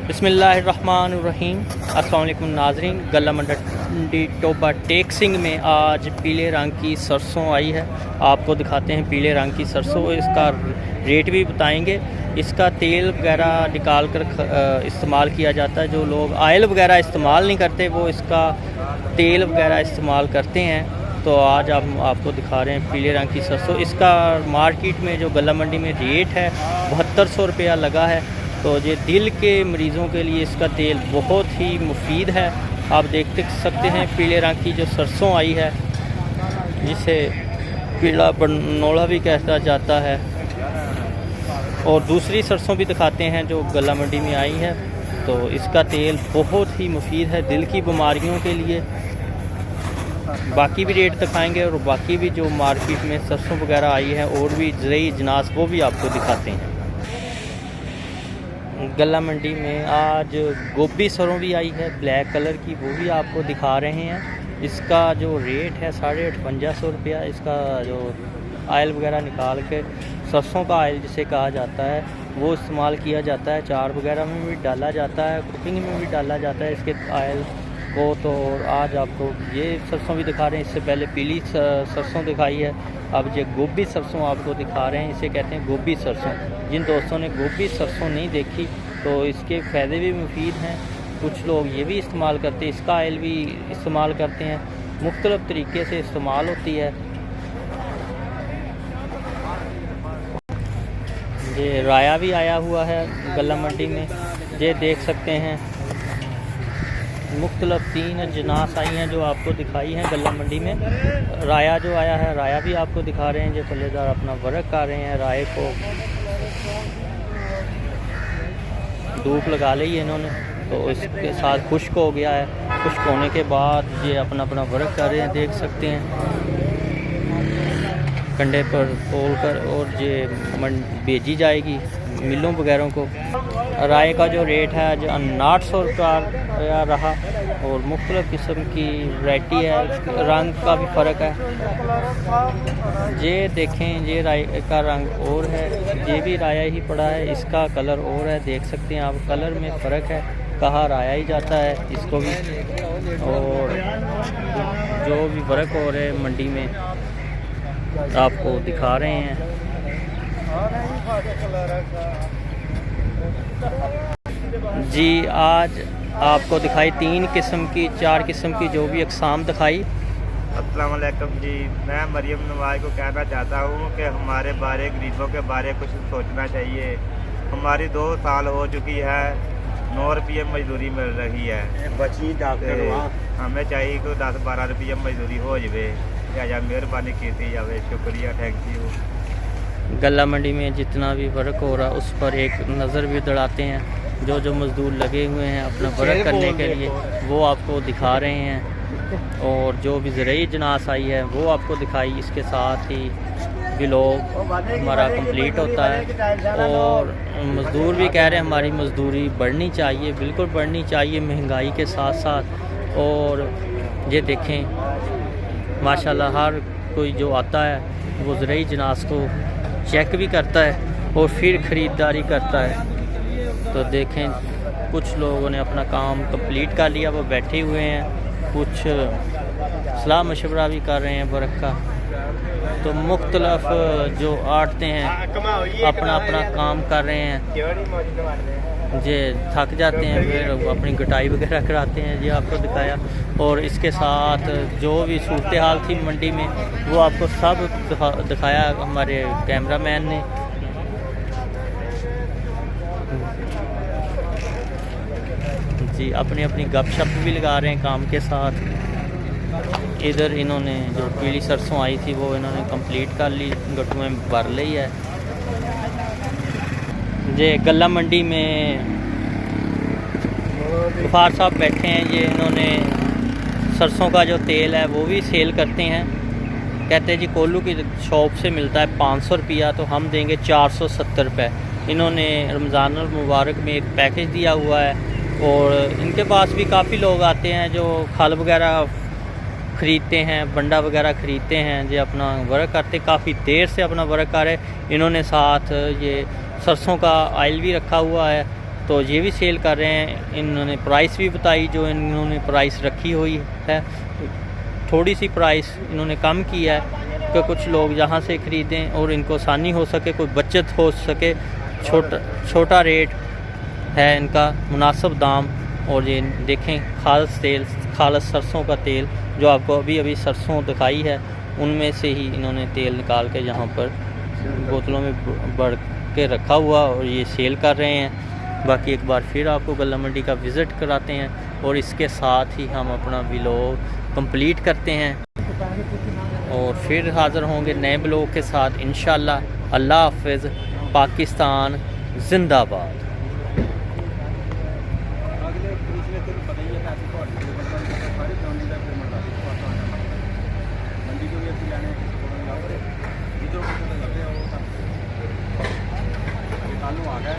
बिस्मिल्लाहिर्रहमानिर्रहीम। अस्सलाम वालेकुम नाज़रीन, गल्ला मंडी टोबा टेक्सिंग में आज पीले रंग की सरसों आई है। आपको दिखाते हैं पीले रंग की सरसों, इसका रेट भी बताएंगे। इसका तेल वगैरह निकाल कर इस्तेमाल किया जाता है। जो लोग आयल वगैरह इस्तेमाल नहीं करते वो इसका तेल वगैरह इस्तेमाल करते हैं। तो आज हम आपको दिखा रहे हैं पीले रंग की सरसों। इसका मार्केट में जो गल्ला मंडी में रेट है 7200 रुपया लगा है। तो ये दिल के मरीज़ों के लिए इसका तेल बहुत ही मुफीद है। आप देख सकते हैं पीले रंग की जो सरसों आई है, जिसे पीला बनोला भी कहता जाता है। और दूसरी सरसों भी दिखाते हैं जो गल्ला मंडी में आई है। तो इसका तेल बहुत ही मुफीद है दिल की बीमारियों के लिए। बाकी भी रेट दिखाएंगे और बाकी भी जो मार्केट में सरसों वगैरह आई है और भी ज़रूरी अजनास वो भी आपको दिखाते हैं। गल्ला मंडी में आज गोभी सरसों भी आई है ब्लैक कलर की, वो भी आपको दिखा रहे हैं। इसका जो रेट है 5850 रुपया। इसका जो आयल वगैरह निकाल के सरसों का आयल जिसे कहा जाता है वो इस्तेमाल किया जाता है। चार वगैरह में भी डाला जाता है, कुकिंग में भी डाला जाता है इसके आयल को। तो आज आपको ये सरसों भी दिखा रहे हैं। इससे पहले पीली सरसों दिखाई है, अब ये गोभी सरसों आपको दिखा रहे हैं। इसे कहते हैं गोभी सरसों। जिन दोस्तों ने गोभी सरसों नहीं देखी तो इसके फ़ायदे भी मुफीद हैं। कुछ लोग ये भी इस्तेमाल करते हैं, इसका आयल भी इस्तेमाल करते हैं। मुख्तलिफ़ तरीके से इस्तेमाल होती है। ये राया भी आया हुआ है गल्ला मंडी में, ये देख सकते हैं। मुख्तलिफ़ 3 अजनास आई हैं जो आपको दिखाई हैं गल्ला मंडी में। राया जो आया है, राया भी आपको दिखा रहे हैं। जो पल्लेदार अपना वर्क कर रहे हैं, राय को धूप लगा ली है इन्होंने, तो इसके साथ खुश्क हो गया है। खुश्क होने के बाद ये अपना वर्क कर रहे हैं, देख सकते हैं। कंडे पर तोल कर और ये भेजी जाएगी मिलों वगैरह को। राय का जो रेट है जो 800 रुपया रहा। और मुख्तलिफ़ किस्म की वैरायटी है, रंग का भी फ़र्क है। ये देखें, ये राय का रंग और है, ये भी राया ही पड़ा है, इसका कलर और है। देख सकते हैं आप, कलर में फ़र्क है, कहा राया ही जाता है इसको भी। और जो भी वर्क हो रहे हैं मंडी में आपको दिखा रहे हैं। जी आज आपको दिखाई 3 किस्म की 4 किस्म की जो भी अक़साम दिखाई। अस्सलाम वालेकुम जी, मैं मरियम नवाज को कहना चाहता हूँ कि हमारे बारे गरीबों के बारे कुछ सोचना चाहिए। हमारी 2 साल हो चुकी है, 9 रुपये मजदूरी मिल रही है। हमें चाहिए कि 10-12 रुपये मजदूरी हो जाए। या मेहरबानी की जाए, शुक्रिया, थैंक यू। गल्ला मंडी में जितना भी वर्क हो रहा उस पर एक नज़र भी दौड़ाते हैं। जो मज़दूर लगे हुए हैं अपना वर्क करने के लिए वो आपको दिखा रहे हैं। और जो भी ज़रूरी अजनास आई है वो आपको दिखाई। इसके साथ ही व्लॉग हमारा कंप्लीट होता है। और मज़दूर भी कह रहे हैं हमारी मज़दूरी बढ़नी चाहिए, बिल्कुल बढ़नी चाहिए महंगाई के साथ साथ। और ये देखें माशाल्लाह हर कोई जो आता है वो ज़रूरी अजनास को चेक भी करता है और फिर ख़रीदारी करता है। तो देखें कुछ लोगों ने अपना काम कंप्लीट कर लिया, वो बैठे हुए हैं। कुछ सलाह मशवरा भी कर रहे हैं वर्क का। तो मुख्तलिफ़ जो आड़तें हैं अपना काम कर रहे हैं। ये थक जाते हैं फिर अपनी कटाई वगैरह कराते हैं, ये आपको दिखाया। और इसके साथ जो भी सूरत हाल थी मंडी में वो आपको सब दिखाया हमारे कैमरामैन ने। जी अपनी गपशप भी लगा रहे हैं काम के साथ। इधर इन्होंने जो पीली सरसों आई थी वो इन्होंने कंप्लीट कर ली, गट्टू में भर ली है। ये गल्ला मंडी में गफ़ार साहब बैठे हैं, ये इन्होंने सरसों का जो तेल है वो भी सेल करते हैं। कहते हैं जी कोल्लू की शॉप से मिलता है 500 रुपया, तो हम देंगे 470 रुपये। इन्होंने रमज़ान मुबारक में एक पैकेज दिया हुआ है। और इनके पास भी काफ़ी लोग आते हैं जो खल वगैरह ख़रीदते हैं, बंडा वगैरह ख़रीदते हैं, जो अपना वर्क करते, काफ़ी देर से अपना वर्क कर रहे। इन्होंने साथ ये सरसों का आयल भी रखा हुआ है तो ये भी सेल कर रहे हैं। इन्होंने प्राइस भी बताई, जो इन्होंने प्राइस रखी हुई है थोड़ी सी प्राइस इन्होंने कम किया है कि कुछ लोग यहाँ से ख़रीदें और इनको आसानी हो सके, कोई बचत हो सके। छोटा रेट है इनका, मुनासिब दाम। और ये देखें खालस तेल, खालस सरसों का तेल, जो आपको अभी अभी सरसों दिखाई है उनमें से ही इन्होंने तेल निकाल के यहाँ पर बोतलों में भर के रखा हुआ और ये सेल कर रहे हैं। बाकी एक बार फिर आपको गल्ला मंडी का विज़िट कराते हैं और इसके साथ ही हम अपना व्लॉग कंप्लीट करते हैं और फिर हाज़िर होंगे नए ब्लॉग के साथ इंशाअल्लाह। अल्लाह हाफ़िज़। पाकिस्तान जिंदाबाद। आ गया